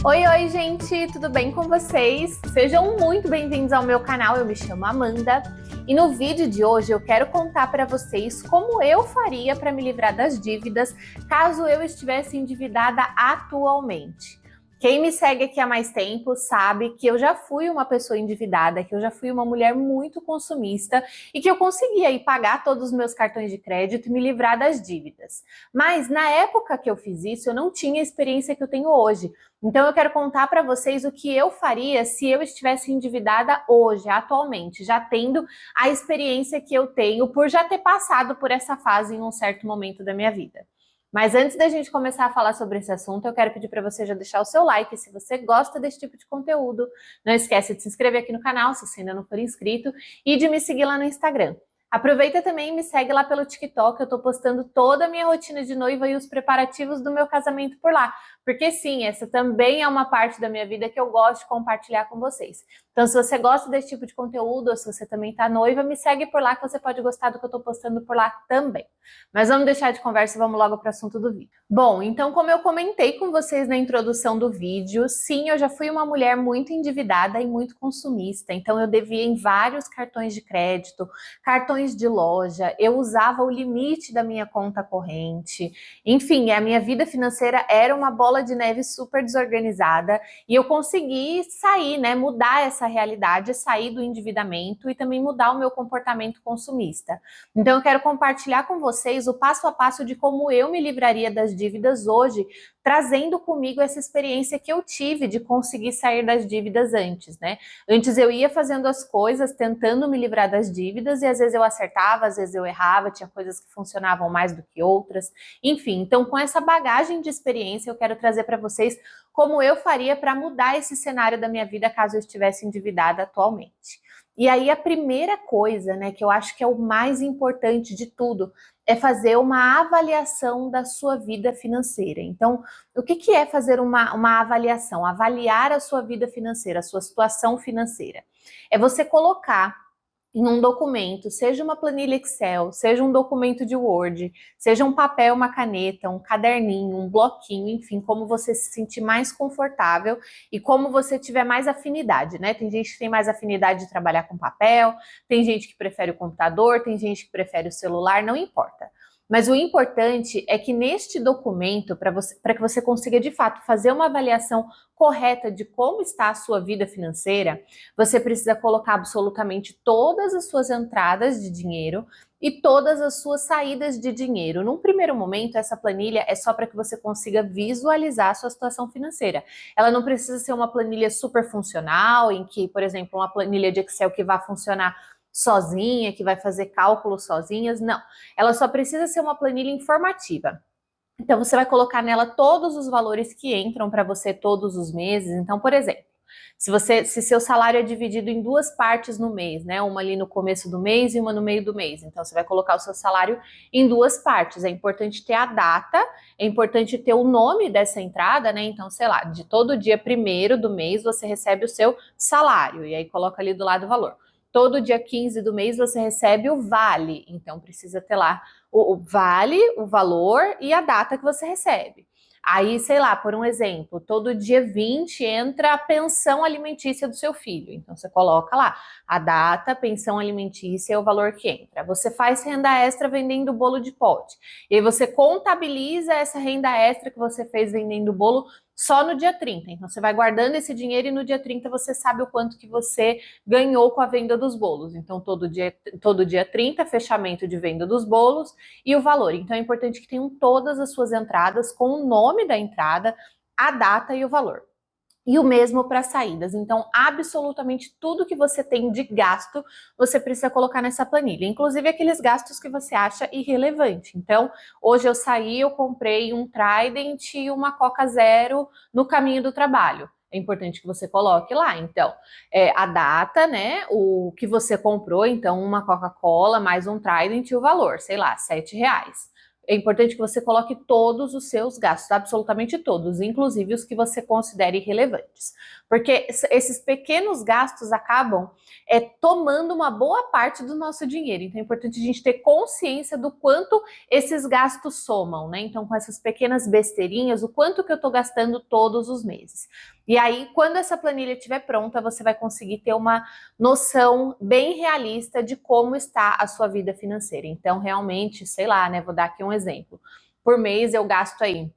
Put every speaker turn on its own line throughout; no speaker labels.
Oi, gente, tudo bem com vocês? Sejam muito bem-vindos ao meu canal, eu me chamo Amanda e no vídeo de hoje eu quero contar para vocês como eu faria para me livrar das dívidas caso eu estivesse endividada atualmente. Quem me segue aqui há mais tempo sabe que eu já fui uma pessoa endividada, que eu já fui uma mulher muito consumista e que eu conseguia aí pagar todos os meus cartões de crédito e me livrar das dívidas. Mas na época que eu fiz isso, eu não tinha a experiência que eu tenho hoje. Então eu quero contar para vocês o que eu faria se eu estivesse endividada hoje, atualmente, já tendo a experiência que eu tenho por já ter passado por essa fase em um certo momento da minha vida. Mas antes da gente começar a falar sobre esse assunto, eu quero pedir para você já deixar o seu like se você gosta desse tipo de conteúdo. Não esquece de se inscrever aqui no canal se você ainda não for inscrito e de me seguir lá no Instagram. Aproveita também e me segue lá pelo TikTok, eu tô postando toda a minha rotina de noiva e os preparativos do meu casamento por lá. Porque sim, essa também é uma parte da minha vida que eu gosto de compartilhar com vocês. Então se você gosta desse tipo de conteúdo, ou se você também tá noiva, me segue por lá que você pode gostar do que eu tô postando por lá também. Mas vamos deixar de conversa e vamos logo para o assunto do vídeo. Bom, então como eu comentei com vocês na introdução do vídeo, sim, eu já fui uma mulher muito endividada e muito consumista. Então eu devia em vários cartões de crédito, cartões de loja, eu usava o limite da minha conta corrente. Enfim, a minha vida financeira era uma bola de neve super desorganizada e eu consegui sair, né, mudar essa realidade, sair do endividamento e também mudar o meu comportamento consumista. Então eu quero compartilhar com vocês o passo a passo de como eu me livraria das dívidas hoje, trazendo comigo essa experiência que eu tive de conseguir sair das dívidas antes, né? Antes eu ia fazendo as coisas, tentando me livrar das dívidas e às vezes eu acertava, às vezes eu errava, tinha coisas que funcionavam mais do que outras. Enfim, então com essa bagagem de experiência eu quero trazer para vocês como eu faria para mudar esse cenário da minha vida caso eu estivesse endividada atualmente. E aí a primeira coisa, né, que eu acho que é o mais importante de tudo, é fazer uma avaliação da sua vida financeira. Então, o que é fazer uma avaliação? Avaliar a sua vida financeira, a sua situação financeira. É você colocar em um documento, seja uma planilha Excel, seja um documento de Word, seja um papel, uma caneta, um caderninho, um bloquinho, enfim, como você se sentir mais confortável e como você tiver mais afinidade, né? Tem gente que tem mais afinidade de trabalhar com papel, tem gente que prefere o computador, tem gente que prefere o celular, não importa. Mas o importante é que neste documento, para que você consiga de fato fazer uma avaliação correta de como está a sua vida financeira, você precisa colocar absolutamente todas as suas entradas de dinheiro e todas as suas saídas de dinheiro. Num primeiro momento, essa planilha é só para que você consiga visualizar a sua situação financeira. Ela não precisa ser uma planilha super funcional, em que, por exemplo, uma planilha de Excel que vai funcionar sozinha, que vai fazer cálculos sozinhas, não. Ela só precisa ser uma planilha informativa. Então, você vai colocar nela todos os valores que entram para você todos os meses. Então, por exemplo, se seu salário é dividido em duas partes no mês, né? Uma ali no começo do mês e uma no meio do mês. Então, você vai colocar o seu salário em duas partes. É importante ter a data, é importante ter o nome dessa entrada, né? Então, sei lá, de todo dia 1º do mês você recebe o seu salário. E aí coloca ali do lado o valor. Todo dia 15 do mês você recebe o vale, então precisa ter lá o vale, o valor e a data que você recebe. Aí, sei lá, por um exemplo, todo dia 20 entra a pensão alimentícia do seu filho. Então você coloca lá a data, pensão alimentícia é o valor que entra. Você faz renda extra vendendo bolo de pote. E aí você contabiliza essa renda extra que você fez vendendo bolo só no dia 30. Então você vai guardando esse dinheiro e no dia 30 você sabe o quanto que você ganhou com a venda dos bolos. Então todo dia 30, fechamento de venda dos bolos e o valor. Então é importante que tenham todas as suas entradas com o nome da entrada, a data e o valor. E o mesmo para saídas. Então, absolutamente tudo que você tem de gasto, você precisa colocar nessa planilha. Inclusive aqueles gastos que você acha irrelevante. Então, hoje eu saí, eu comprei um Trident e uma Coca Zero no caminho do trabalho. É importante que você coloque lá. Então, a data, né? O que você comprou. Então, uma Coca-Cola mais um Trident e o valor, sei lá, R$7. É importante que você coloque todos os seus gastos, absolutamente todos, inclusive os que você considere relevantes. Porque esses pequenos gastos acabam tomando uma boa parte do nosso dinheiro. Então é importante a gente ter consciência do quanto esses gastos somam, né? Então com essas pequenas besteirinhas, o quanto que eu estou gastando todos os meses. E aí, quando essa planilha estiver pronta, você vai conseguir ter uma noção bem realista de como está a sua vida financeira. Então, realmente, sei lá, né? Vou dar aqui um exemplo. Por mês eu gasto aí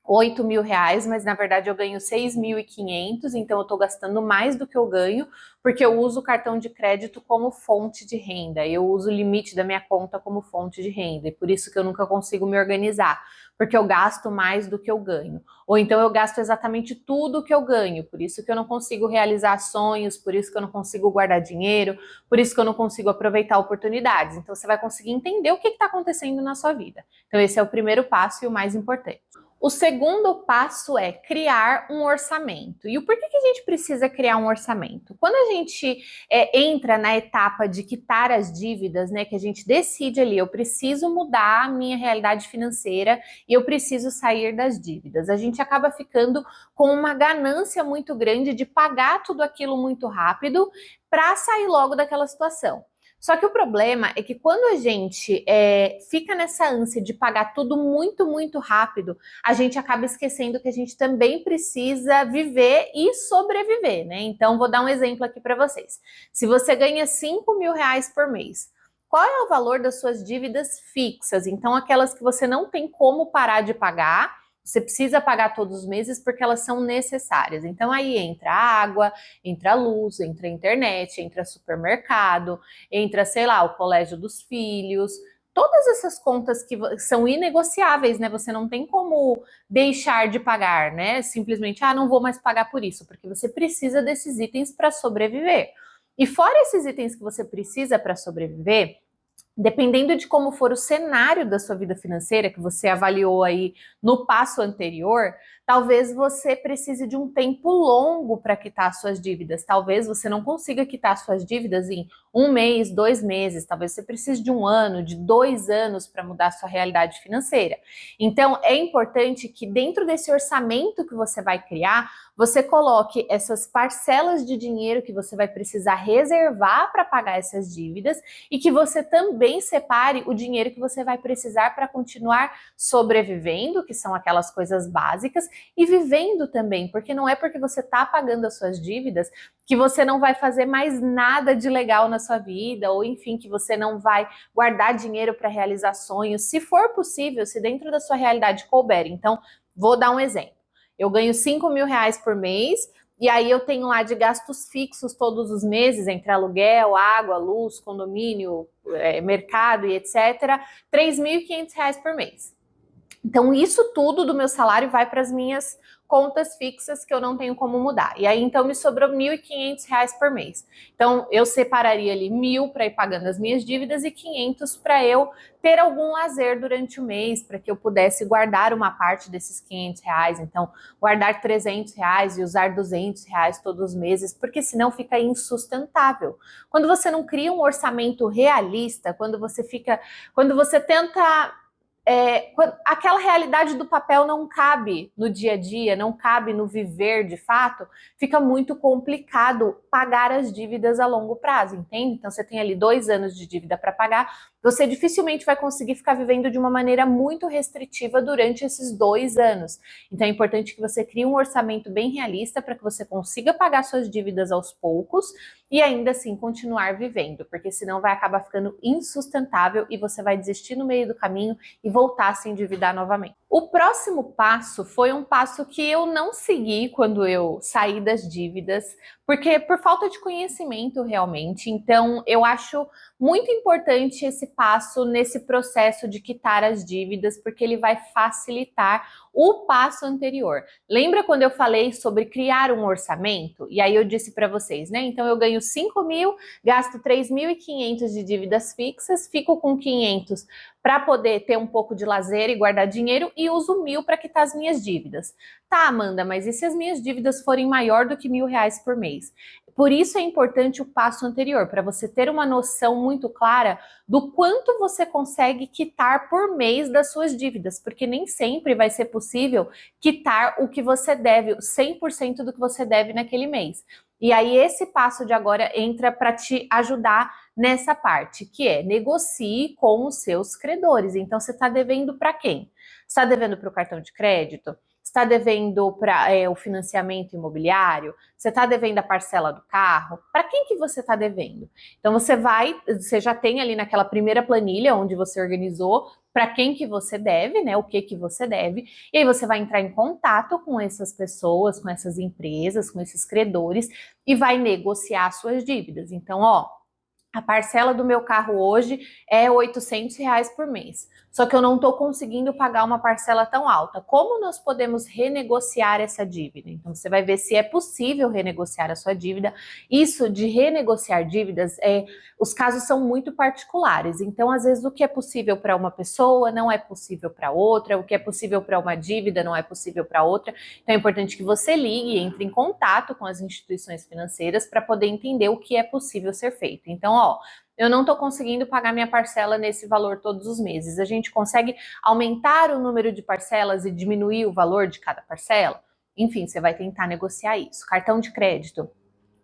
R$ 8.000, mas na verdade eu ganho 6.500, então eu estou gastando mais do que eu ganho, porque eu uso o cartão de crédito como fonte de renda, eu uso o limite da minha conta como fonte de renda, e por isso que eu nunca consigo me organizar, porque eu gasto mais do que eu ganho. Ou então eu gasto exatamente tudo que eu ganho, por isso que eu não consigo realizar sonhos, por isso que eu não consigo guardar dinheiro, por isso que eu não consigo aproveitar oportunidades. Então você vai conseguir entender o que está acontecendo na sua vida. Então esse é o primeiro passo e o mais importante. O segundo passo é criar um orçamento. E o porquê que a gente precisa criar um orçamento? Quando a gente entra na etapa de quitar as dívidas, né, que a gente decide ali, eu preciso mudar a minha realidade financeira e eu preciso sair das dívidas. A gente acaba ficando com uma ganância muito grande de pagar tudo aquilo muito rápido para sair logo daquela situação. Só que o problema é que quando a gente fica nessa ânsia de pagar tudo muito, muito rápido, a gente acaba esquecendo que a gente também precisa viver e sobreviver, né? Então, vou dar um exemplo aqui para vocês. Se você ganha R$ 5.000 por mês, qual é o valor das suas dívidas fixas? Então, aquelas que você não tem como parar de pagar, você precisa pagar todos os meses porque elas são necessárias. Então, aí entra a água, entra a luz, entra a internet, entra supermercado, entra, sei lá, o colégio dos filhos. Todas essas contas que são inegociáveis, né? Você não tem como deixar de pagar, né? Simplesmente, não vou mais pagar por isso, porque você precisa desses itens para sobreviver. E fora esses itens que você precisa para sobreviver, dependendo de como for o cenário da sua vida financeira, que você avaliou aí no passo anterior, talvez você precise de um tempo longo para quitar suas dívidas. Talvez você não consiga quitar suas dívidas em 1 mês, 2 meses. Talvez você precise de 1 ano, de 2 anos para mudar a sua realidade financeira. Então, é importante que dentro desse orçamento que você vai criar, você coloque essas parcelas de dinheiro que você vai precisar reservar para pagar essas dívidas e que você também separe o dinheiro que você vai precisar para continuar sobrevivendo, que são aquelas coisas básicas, e vivendo também, porque não é porque você está pagando as suas dívidas que você não vai fazer mais nada de legal na sua vida, ou enfim, que você não vai guardar dinheiro para realizar sonhos, se for possível, se dentro da sua realidade couber. Então, vou dar um exemplo. Eu ganho R$ 5.000 por mês, e aí eu tenho lá de gastos fixos todos os meses, entre aluguel, água, luz, condomínio, mercado e etc., R$ 3.500 por mês. Então, isso tudo do meu salário vai para as minhas contas fixas que eu não tenho como mudar. E aí, então, me sobrou R$ 1.500 por mês. Então, eu separaria ali 1.000 para ir pagando as minhas dívidas e 500 para eu ter algum lazer durante o mês, para que eu pudesse guardar uma parte desses R$ 500. Então, guardar R$ 300 e usar R$ 200 todos os meses, porque senão fica insustentável. Quando você não cria um orçamento realista, quando você tenta aquela realidade do papel não cabe no dia a dia, não cabe no viver de fato, fica muito complicado pagar as dívidas a longo prazo, entende? Então você tem ali 2 anos de dívida para pagar, você dificilmente vai conseguir ficar vivendo de uma maneira muito restritiva durante esses 2 anos. Então é importante que você crie um orçamento bem realista para que você consiga pagar suas dívidas aos poucos e ainda assim continuar vivendo, porque senão vai acabar ficando insustentável e você vai desistir no meio do caminho e voltar a se endividar novamente. O próximo passo foi um passo que eu não segui quando eu saí das dívidas, porque por falta de conhecimento realmente. Então, eu acho muito importante esse passo nesse processo de quitar as dívidas, porque ele vai facilitar o passo anterior. Lembra quando eu falei sobre criar um orçamento? E aí eu disse para vocês, né? Então eu ganho 5.000, gasto 3.500 de dívidas fixas, fico com 500 para poder ter um pouco de lazer e guardar dinheiro e uso 1.000 para quitar as minhas dívidas. Tá, Amanda, mas e se as minhas dívidas forem maior do que R$ 1.000 por mês? Por isso é importante o passo anterior, para você ter uma noção muito clara do quanto você consegue quitar por mês das suas dívidas, porque nem sempre vai ser possível quitar o que você deve, 100% do que você deve naquele mês. E aí esse passo de agora entra para te ajudar nessa parte, que é negocie com os seus credores. Então você está devendo para quem? Está devendo para o cartão de crédito? está devendo para o financiamento imobiliário? Você está devendo a parcela do carro? Para quem que você está devendo? Então você já tem ali naquela primeira planilha onde você organizou para quem que você deve, né? O que que você deve. E aí você vai entrar em contato com essas pessoas, com essas empresas, com esses credores e vai negociar suas dívidas. Então, ó, a parcela do meu carro hoje é R$ 800 por mês. Só que eu não estou conseguindo pagar uma parcela tão alta. Como nós podemos renegociar essa dívida? Então, você vai ver se é possível renegociar a sua dívida. Isso de renegociar dívidas, os casos são muito particulares. Então, às vezes, o que é possível para uma pessoa não é possível para outra. O que é possível para uma dívida não é possível para outra. Então, é importante que você ligue e entre em contato com as instituições financeiras para poder entender o que é possível ser feito. Então, ó, eu não estou conseguindo pagar minha parcela nesse valor todos os meses. A gente consegue aumentar o número de parcelas e diminuir o valor de cada parcela? Enfim, você vai tentar negociar isso. Cartão de crédito.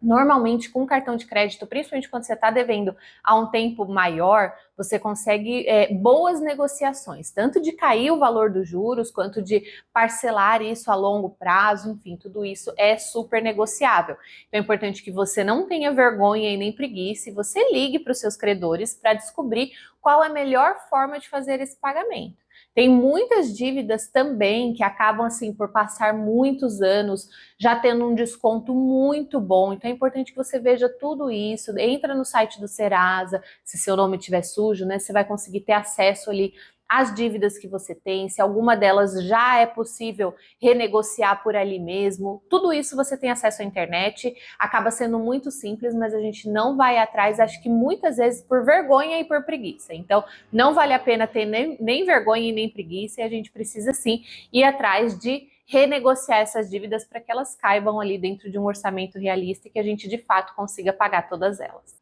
Normalmente, com cartão de crédito, principalmente quando você está devendo há um tempo maior, você consegue boas negociações, tanto de cair o valor dos juros, quanto de parcelar isso a longo prazo, enfim, tudo isso é super negociável. Então é importante que você não tenha vergonha e nem preguiça, e você ligue para os seus credores para descobrir qual é a melhor forma de fazer esse pagamento. Tem muitas dívidas também que acabam assim por passar muitos anos já tendo um desconto muito bom. Então é importante que você veja tudo isso, entra no site do Serasa, se seu nome estiver sujo, né? Você vai conseguir ter acesso ali às dívidas que você tem, se alguma delas já é possível renegociar por ali mesmo. Tudo isso você tem acesso à internet, acaba sendo muito simples, mas a gente não vai atrás, acho que muitas vezes por vergonha e por preguiça. Então, não vale a pena ter nem vergonha e nem preguiça, e a gente precisa sim ir atrás de renegociar essas dívidas para que elas caibam ali dentro de um orçamento realista e que a gente de fato consiga pagar todas elas.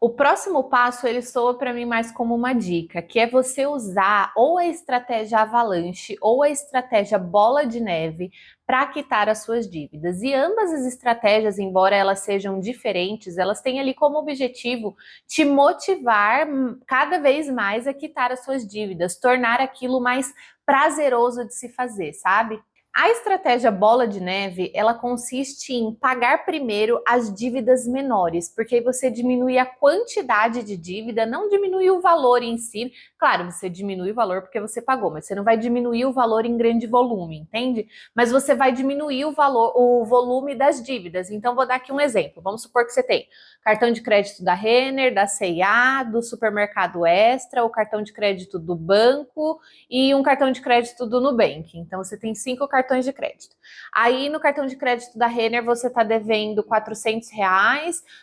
O próximo passo, ele soa para mim mais como uma dica, que é você usar ou a estratégia avalanche ou a estratégia bola de neve para quitar as suas dívidas. E ambas as estratégias, embora elas sejam diferentes, elas têm ali como objetivo te motivar cada vez mais a quitar as suas dívidas, tornar aquilo mais prazeroso de se fazer, sabe? A estratégia bola de neve, ela consiste em pagar primeiro as dívidas menores, porque aí você diminui a quantidade de dívida, não diminui o valor em si. Claro, você diminui o valor porque você pagou, mas você não vai diminuir o valor em grande volume, entende? Mas você vai diminuir o volume das dívidas. Então, vou dar aqui um exemplo. Vamos supor que você tem cartão de crédito da Renner, da C&A, do Supermercado Extra, o cartão de crédito do banco e um cartão de crédito do Nubank. Então, você tem 5 cartões de crédito. Aí, no cartão de crédito da Renner, você está devendo R$ 400,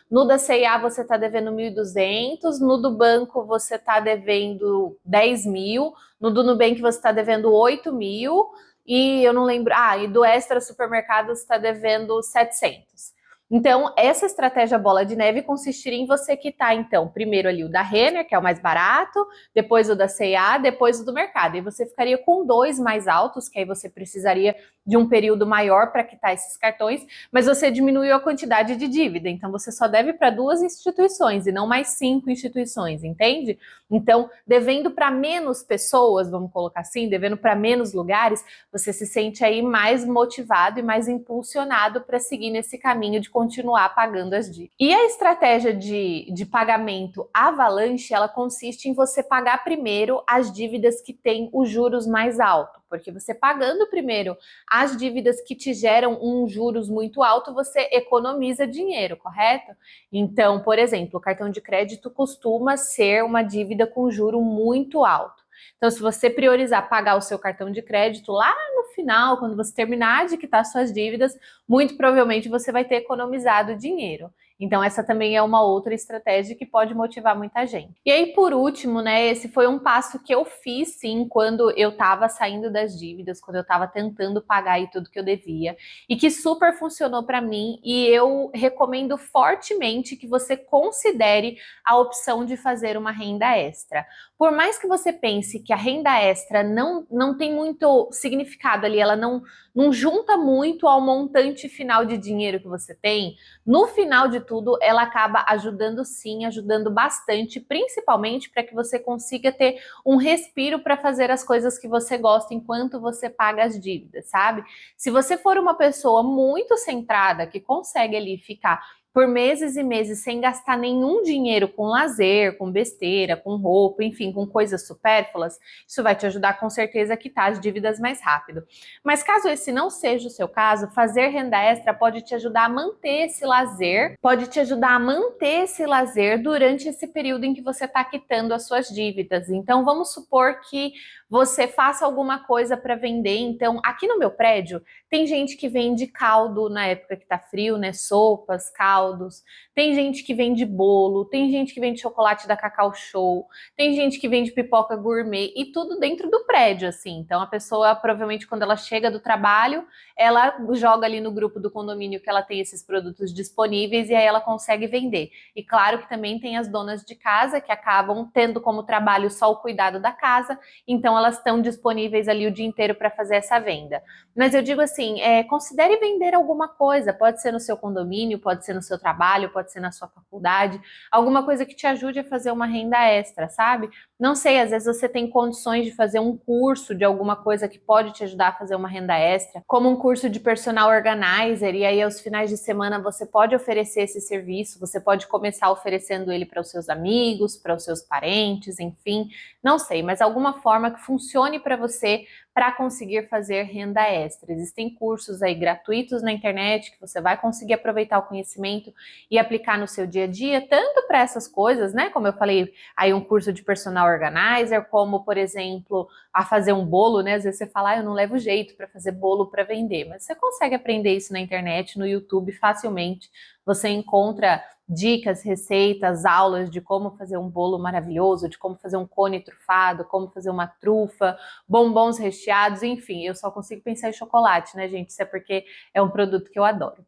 no da C&A você está devendo 1.200, no do banco você está devendo 10 mil, no do Nubank você está devendo 8 mil, e eu não lembro, e do Extra Supermercado você está devendo 700. Então, essa estratégia bola de neve consistiria em você quitar, então, primeiro ali o da Renner, que é o mais barato, depois o da C&A, depois o do mercado. E você ficaria com 2 mais altos, que aí você precisaria de um período maior para quitar esses cartões, mas você diminuiu a quantidade de dívida. Então, você só deve para 2 instituições e não mais 5 instituições, entende? Então, devendo para menos pessoas, vamos colocar assim, devendo para menos lugares, você se sente aí mais motivado e mais impulsionado para seguir nesse caminho de continuar pagando as dívidas. E a estratégia de pagamento avalanche, ela consiste em você pagar primeiro as dívidas que têm os juros mais altos, porque você pagando primeiro as dívidas que te geram um juros muito alto, você economiza dinheiro, correto? Então, por exemplo, o cartão de crédito costuma ser uma dívida com juro muito alto. Então, se você priorizar pagar o seu cartão de crédito lá no final, quando você terminar de quitar suas dívidas, muito provavelmente você vai ter economizado dinheiro. Então, essa também é uma outra estratégia que pode motivar muita gente. E aí, por último, né, esse foi um passo que eu fiz, sim, quando eu estava saindo das dívidas, quando eu estava tentando pagar aí tudo que eu devia, e que super funcionou para mim, e eu recomendo fortemente que você considere a opção de fazer uma renda extra. Por mais que você pense que a renda extra não tem muito significado ali, ela não junta muito ao montante final de dinheiro que você tem, no final de tudo, ela acaba ajudando sim, ajudando bastante, principalmente para que você consiga ter um respiro para fazer as coisas que você gosta enquanto você paga as dívidas, sabe? Se você for uma pessoa muito centrada, que consegue ali ficar por meses e meses sem gastar nenhum dinheiro com lazer, com besteira, com roupa, enfim, com coisas supérfluas, isso vai te ajudar com certeza a quitar as dívidas mais rápido. Mas caso esse não seja o seu caso, fazer renda extra pode te ajudar a manter esse lazer, durante esse período em que você está quitando as suas dívidas. Então vamos supor que você faça alguma coisa para vender. Então, aqui no meu prédio, tem gente que vende caldo na época que tá frio, né? Sopas, caldos. Tem gente que vende bolo, tem gente que vende chocolate da Cacau Show, tem gente que vende pipoca gourmet e tudo dentro do prédio, assim. Então, a pessoa, provavelmente, quando ela chega do trabalho, ela joga ali no grupo do condomínio que ela tem esses produtos disponíveis e aí ela consegue vender. E claro que também tem as donas de casa que acabam tendo como trabalho só o cuidado da casa, então elas estão disponíveis ali o dia inteiro para fazer essa venda. Mas eu digo assim, considere vender alguma coisa, pode ser no seu condomínio, pode ser no seu trabalho, pode ser na sua faculdade, alguma coisa que te ajude a fazer uma renda extra, sabe? Não sei, às vezes você tem condições de fazer um curso de alguma coisa que pode te ajudar a fazer uma renda extra, como um curso de personal organizer, e aí aos finais de semana você pode oferecer esse serviço, você pode começar oferecendo ele para os seus amigos, para os seus parentes, enfim, não sei, mas alguma forma que funcione para você para conseguir fazer renda extra. Existem cursos aí gratuitos na internet que você vai conseguir aproveitar o conhecimento e aplicar no seu dia a dia, tanto para essas coisas, né, como eu falei, aí um curso de personal organizer, como, por exemplo, a fazer um bolo, né, às vezes você fala, eu não levo jeito para fazer bolo para vender, mas você consegue aprender isso na internet, no YouTube facilmente, você encontra dicas, receitas, aulas de como fazer um bolo maravilhoso, de como fazer um cone trufado, como fazer uma trufa, bombons recheados, enfim, eu só consigo pensar em chocolate, né, gente? Isso é porque é um produto que eu adoro.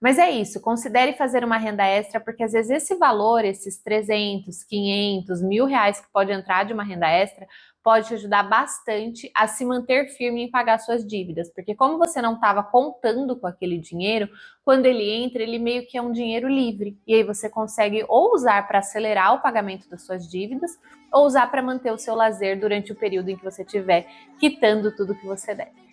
Mas é isso, considere fazer uma renda extra, porque às vezes esse valor, esses 300, 500, R$ 1.000 que pode entrar de uma renda extra, pode te ajudar bastante a se manter firme em pagar suas dívidas, porque como você não estava contando com aquele dinheiro, quando ele entra, ele meio que é um dinheiro livre, e aí você consegue ou usar para acelerar o pagamento das suas dívidas, ou usar para manter o seu lazer durante o período em que você estiver quitando tudo que você deve.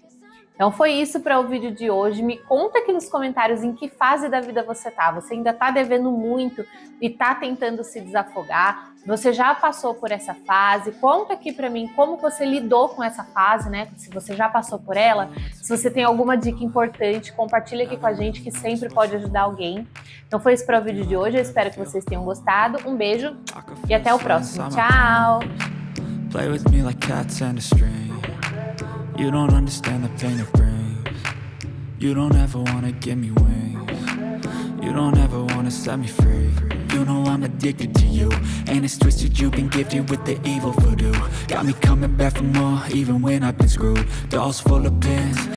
Então foi isso para o vídeo de hoje. Me conta aqui nos comentários em que fase da vida você tá. Você ainda tá devendo muito e tá tentando se desafogar? Você já passou por essa fase? Conta aqui para mim como você lidou com essa fase, né? Se você já passou por ela, se você tem alguma dica importante, compartilha aqui com a gente que sempre pode ajudar alguém. Então foi isso para o vídeo de hoje. Eu espero que vocês tenham gostado. Um beijo e até o próximo. Tchau! Play with me like cats and a string. You don't understand the pain it brings. You don't ever wanna give me wings. You don't ever wanna set me free. You know I'm addicted to you, and it's twisted, you've been gifted with the evil voodoo. Got me coming back for more, even when I've been screwed. Dolls full of pins.